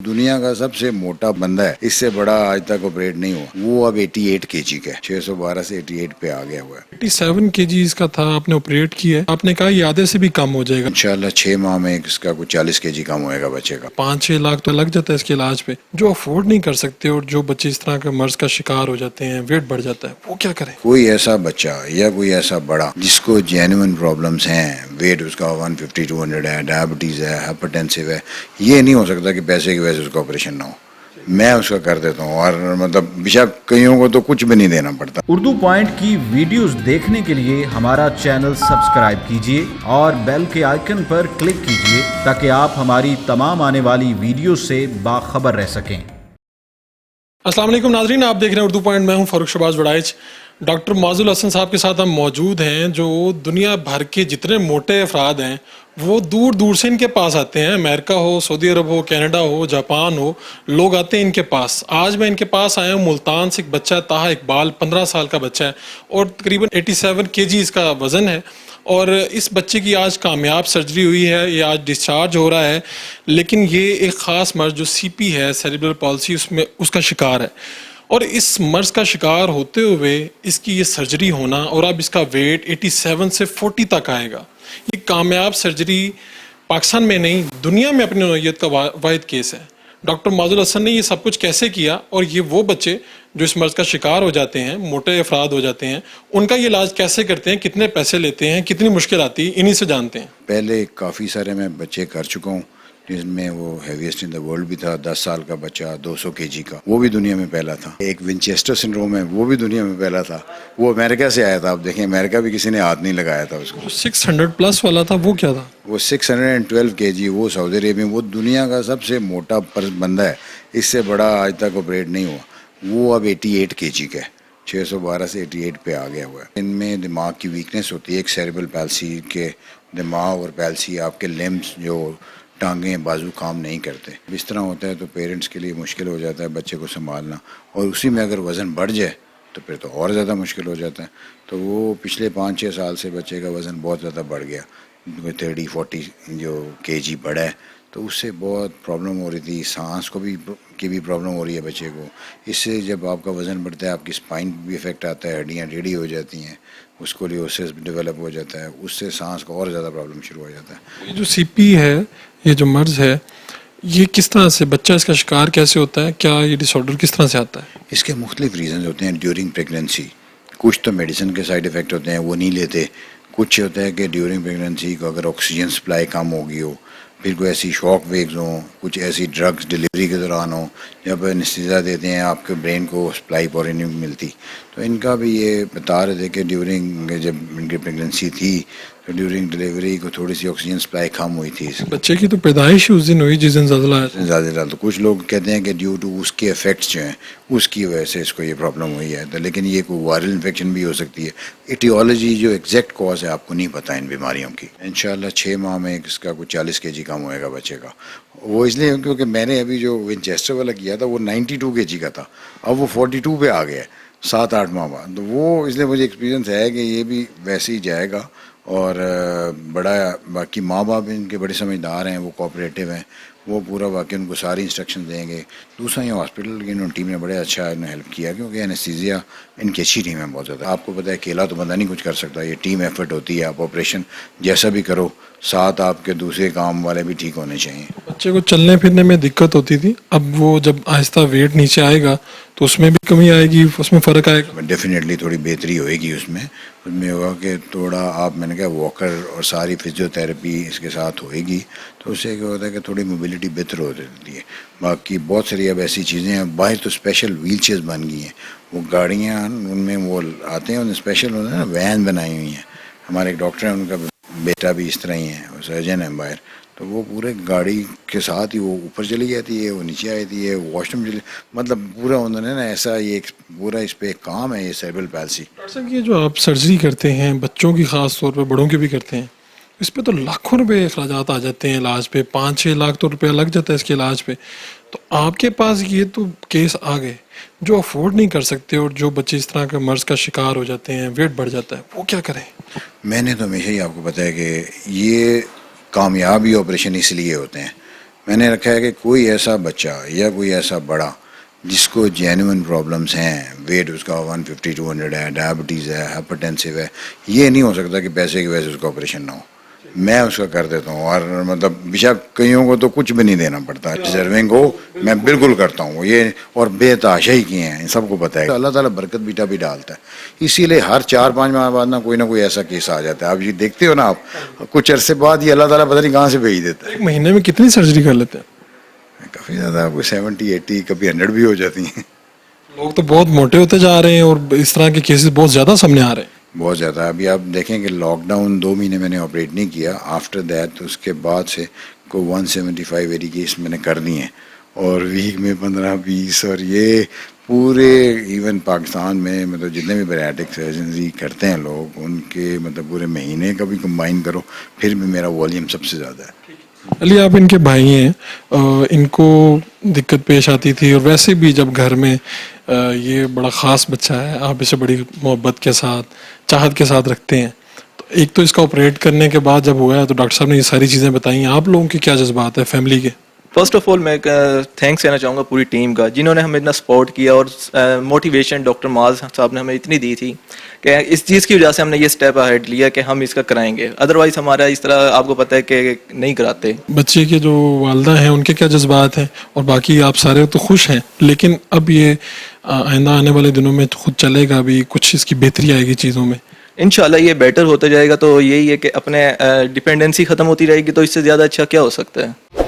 دنیا کا سب سے موٹا بندہ ہے، اس سے بڑا آج تک آپریٹ نہیں ہوا. وہ اب 88 کے جی کا ہے، 612 سے 88 پہ آ گیا ہوا ہے. 87 kgs کا تھا، آپ نے آپریٹ کیا ہے، آپ نے کہا یہ آدھے سے بھی کم ہو جائے گا. انشاءاللہ 6 ماہ میں اس کا کچھ 40 کے جی کم ہوئے گا بچے کا. 5-6 لاکھ تو لگ جاتا ہے اس کے علاج پہ. جو افورڈ نہیں کر سکتے اور جو بچے اس طرح کے مرض کا شکار ہو جاتے ہیں، ویٹ بڑھ جاتا ہے، وہ کیا کریں؟ کوئی ایسا بچہ یا کوئی ایسا بڑا جس کو جینوئن پرابلمس ہیں، ویٹ اس کا 150-200 ہے، ڈائبٹیز ہے، ہائپرٹینسو ہے، یہ نہیں ہو سکتا کہ پیسے کی وجہ سے اس کا آپریشن نہ ہو. میں اس کا کر دیتا ہوں، اور مطلب بیشک کئیوں کو تو کچھ بھی نہیں دینا پڑتا. اردو پوائنٹ کی ویڈیوز دیکھنے کے لیے ہمارا چینل سبسکرائب کیجیے اور بیل کے آئیکن پر کلک کیجیے تاکہ آپ ہماری تمام آنے والی ویڈیوز سے باخبر رہ سکیں. السلام علیکم ناظرین، آپ دیکھ رہے ہیں اردو پوائنٹ. میں ہوں فاروق شہباز وڑائچ. ڈاکٹر معاذ الحسن صاحب کے ساتھ ہم موجود ہیں، جو دنیا بھر کے جتنے موٹے افراد ہیں وہ دور دور سے ان کے پاس آتے ہیں. امریکہ ہو، سعودی عرب ہو، کینیڈا ہو، جاپان ہو، لوگ آتے ہیں ان کے پاس. آج میں ان کے پاس آیا ہوں، ملتان سے ایک بچہ ہے، طاہا اقبال، 15 سال کا بچہ ہے اور تقریباً 87 kg اس کا وزن ہے. اور اس بچے کی آج کامیاب سرجری ہوئی ہے، یہ آج ڈسچارج ہو رہا ہے. لیکن یہ ایک خاص مرض جو سی پی ہے، سیریبرل پالسی، اس کا شکار ہے. اور اس مرض کا شکار ہوتے ہوئے اس کی یہ سرجری ہونا، اور اب اس کا ویٹ 87 سے 40 تک آئے گا. یہ کامیاب سرجری پاکستان میں نہیں، دنیا میں اپنی نوعیت کا واحد کیس ہے. ڈاکٹر معاذ الحسن نے یہ سب کچھ کیسے کیا، اور یہ وہ بچے جو اس مرض کا شکار ہو جاتے ہیں، موٹے افراد ہو جاتے ہیں، ان کا یہ علاج کیسے کرتے ہیں، کتنے پیسے لیتے ہیں، کتنی مشکل آتی ہے، انہی سے جانتے ہیں. پہلے کافی سارے میں بچے کر چکا ہوں، جس میں وہ ہیویسٹ ان دا ورلڈ بھی تھا، 10 سال کا بچہ 200 کے جی کا، وہ بھی دنیا میں پہلا تھا. ایک ونچیسٹر سنڈروم ہے، وہ بھی دنیا میں پہلا تھا، وہ امریکہ سے آیا تھا. آپ دیکھیں امریکہ بھی کسی نے ہاتھ نہیں لگایا تھا اس کو. 600+ والا تھا، وہ کیا تھا؟ وہ 612 کے جی، وہ سعودی عرب میں، وہ دنیا کا سب سے موٹا بندہ ہے، اس سے بڑا آج تک آپریٹ نہیں ہوا. وہ اب 88 کے جی کا ہے، 612 سے 88 پہ آ گیا ہوا ہے. ان میں دماغ کی ویکنیس ہوتی ہے، ایک سیریبرل پیلسی کے دماغ اور پیلسی، آپ کے لمبس جو ٹانگیں بازو کام نہیں کرتے. اس طرح ہوتا ہے تو پیرنٹس کے لیے مشکل ہو جاتا ہے بچے کو سنبھالنا، اور اسی میں اگر وزن بڑھ جائے تو پھر تو اور زیادہ مشکل ہو جاتا ہے. تو وہ پچھلے 5-6 سال سے بچے کا وزن بہت زیادہ بڑھ گیا، 30-40 جو کے جی بڑھا ہے. تو اس سے بہت پرابلم ہو رہی تھی، سانس کو بھی کی بھی پرابلم ہو رہی ہے بچے کو. اس سے جب آپ کا وزن بڑھتا ہے، آپ کی اسپائن بھی افیکٹ آتا ہے، ہڈیاں ٹیڑھی ہو جاتی ہیں، اس کو لیوسس ڈیولپ ہو جاتا ہے، اس سے سانس کو اور زیادہ پرابلم شروع ہو جاتا ہے. یہ جو سی پی ہے، یہ جو مرض ہے، یہ کس طرح سے بچہ اس کا شکار کیسے ہوتا ہے؟ کیا یہ ڈس آرڈر کس طرح سے آتا ہے؟ اس کے مختلف ریزنز ہوتے ہیں. ڈیورنگ پریگننسی کچھ تو میڈیسن کے سائیڈ افیکٹ ہوتے ہیں، وہ نہیں لیتے. کچھ ہوتا ہے کہ ڈیورنگ پریگننسی کو اگر آکسیجن سپلائی کم ہوگی ہو، پھر کوئی ایسی شاک ویوز ہوں، کچھ ایسی ڈرگز ڈلیوری کے دوران ہوں، جب انستھیزیا دیتے ہیں آپ کے برین کو سپلائی پوری نہیں ملتی. تو ان کا بھی یہ بتا رہے تھے کہ ڈیورنگ جب ان کی پریگننسی تھی تو ڈیورنگ ڈلیوری کو تھوڑی سی آکسیجن سپلائی کم ہوئی تھی. بچے کی تو پیدائش اس دن ہوئی جس دن زلزلہ آیا تھا. زیادہ تو کچھ لوگ کہتے ہیں کہ ڈیو ٹو اس کے افیکٹس جو ہیں اس کی وجہ سے اس کو یہ پرابلم ہوئی ہے. لیکن یہ کوئی وائرل انفیکشن بھی ہو سکتی ہے. ایٹیولوجی جو ایگزیکٹ کاز ہے آپ کو نہیں پتہ ان بیماریوں کی. انشاءاللہ 6 ماہ میں اس کا کچھ 40 کے جی کم ہوئے گا بچے کا. وہ اس لیے کیونکہ میں نے ابھی جو ونچیسٹر والا کیا تھا وہ 92 کے جی کا تھا، اب وہ 42 پہ آ گیا ہے 7-8 ماہ بعد. تو وہ اس لیے مجھے ایکسپیرینس ہے کہ یہ بھی ویسے ہی جائے گا. اور بڑا باقی ماں باپ ان کے بڑے سمجھدار ہیں، وہ کوآپریٹیو ہیں، وہ پورا واقعی ان کو ساری انسٹرکشن دیں گے. دوسرا یہ ہاسپٹل کی انہوں ٹیم نے بڑے اچھا انہیں ہیلپ کیا، کیونکہ انستھیزیا ان کی اچھی ٹیم ہے بہت زیادہ. آپ کو پتہ ہے اکیلا تو بندہ نہیں کچھ کر سکتا، یہ ٹیم ایفرٹ ہوتی ہے. آپ آپریشن جیسا بھی کرو، ساتھ آپ کے دوسرے کام والے بھی ٹھیک ہونے چاہیے. بچے کو چلنے پھرنے میں دقت ہوتی تھی، اب وہ جب آہستہ ویٹ نیچے آئے گا تو اس میں بھی کمی آئے گی، اس میں فرق آئے گا. ڈیفینیٹلی تھوڑی بہتری ہوئے گی. اس میں ہوگا کہ تھوڑا آپ میں نے کہا واکر اور ساری فزیوتھیراپی اس کے ساتھ ہوئے گی، تو اس سے کیا ہوتا ہے کہ تھوڑی موبلٹی بہتر ہو جاتی ہے. باقی بہت ساری اب ایسی چیزیں ہیں، باہر تو اسپیشل ویل چیئرز بن گئی ہیں، وہ گاڑیاں ان میں وہ آتے ہیں، ان اسپیشل ہوتا ہے نا، وین بنائی ہوئی ہیں. ہمارے ایک ڈاکٹر ہیں، ان کا بیٹا بھی اس طرح ہی ہے، وہ سرجن ہے باہر. تو وہ پورے گاڑی کے ساتھ ہی وہ اوپر چلی جاتی ہے، وہ نیچے آتی ہے، واش روم چلی، مطلب پورا انہوں نے نا ایسا یہ پورا اس پہ کام ہے یہ سیریبرل پیلسی. ڈاکٹر صاحب، یہ جو آپ سرجری کرتے ہیں بچوں کی، خاص طور پہ بڑوں کی بھی کرتے ہیں، اس پہ تو لاکھوں روپے اخراجات آ جاتے ہیں علاج پہ، 5-6 لاکھ تو روپیہ لگ جاتا ہے اس کے علاج پہ. تو آپ کے پاس یہ تو کیس آ گئے جو افورڈ نہیں کر سکتے اور جو بچے اس طرح کے مرض کا شکار ہو جاتے ہیں، ویٹ بڑھ جاتا ہے، وہ کیا کریں؟ میں نے تو ہمیشہ ہی آپ کو پتہ ہے کہ یہ کامیابی آپریشن اس لیے ہوتے ہیں. میں نے رکھا ہے کہ کوئی ایسا بچہ یا کوئی ایسا بڑا جس کو جینوئن پرابلمس ہیں، ویٹ اس کا 150 200 ہے، ڈائبٹیز ہے، ہائپرٹینسو ہے، یہ نہیں ہو سکتا کہ پیسے کی وجہ سے اس کا آپریشن نہ ہو. میں اس کا کر دیتا ہوں، اور مطلب بیشک کئیوں کو تو کچھ بھی نہیں دینا پڑتا، ڈیزرونگ کو میں بالکل کرتا ہوں یہ، اور بے تحاشائی کیے ہیں، سب کو پتہ ہے. اللہ تعالیٰ برکت بیٹا بھی ڈالتا ہے، اسی لیے ہر 4-5 ماہ بعد نہ کوئی ایسا کیس آ جاتا ہے. آپ یہ دیکھتے ہو نا، آپ کچھ عرصے بعد یہ اللہ تعالیٰ پتہ نہیں کہاں سے بھیج دیتا ہے. ایک مہینے میں کتنی سرجری کر لیتے ہیں؟ کافی زیادہ، کوئی 70-80 کبھی 100 بھی ہو جاتی ہیں. لوگ تو بہت موٹے ہوتے جا رہے ہیں اور اس طرح کے کیسز بہت زیادہ سامنے آ رہے ہیں. بہت زیادہ. ابھی آپ دیکھیں کہ لاک ڈاؤن 2 مہینے میں نے آپریٹ نہیں کیا، آفٹر دیٹ اس کے بعد سے کو 175 ایری کیس میں نے کر دی ہیں، اور ویک میں 15-20، اور یہ پورے ایون پاکستان میں مطلب جتنے بھی بیریاٹک سرجنری کرتے ہیں لوگ، ان کے مطلب پورے مہینے کا بھی کمبائن کرو پھر بھی میرا والیوم سب سے زیادہ ہے. علی، آپ ان کے بھائی ہیں، ان کو دقت پیش آتی تھی، اور ویسے بھی جب گھر میں یہ بڑا خاص بچہ ہے، آپ اسے بڑی محبت کے ساتھ چاہت کے ساتھ رکھتے ہیں، تو ایک تو اس کا آپریٹ کرنے کے بعد جب ہوا ہے تو ڈاکٹر صاحب نے یہ ساری چیزیں بتائی ہیں، آپ لوگوں کے کیا جذبات ہیں فیملی کے؟ فرسٹ آف آل میں تھینکس کہنا چاہوں گا پوری ٹیم کا، جنہوں نے ہمیں اتنا سپورٹ کیا، اور موٹیویشن ڈاکٹر معاذ صاحب نے ہمیں اتنی دی تھی کہ اس چیز کی وجہ سے ہم نے یہ سٹیپ اہیڈ لیا کہ ہم اس کا کرائیں گے، ادروائز ہمارا اس طرح آپ کو پتہ ہے کہ نہیں کراتے. بچے کے جو والدہ ہیں ان کے کیا جذبات ہیں؟ اور باقی آپ سارے تو خوش ہیں، لیکن اب یہ آئندہ آنے والے دنوں میں خود چلے گا بھی، کچھ اس کی بہتری آئے گی چیزوں میں؟ انشاءاللہ یہ بیٹر ہوتا جائے گا، تو یہی ہے کہ اپنے ڈپینڈنسی ختم ہوتی رہے گی، تو اس سے زیادہ اچھا کیا ہو سکتا ہے.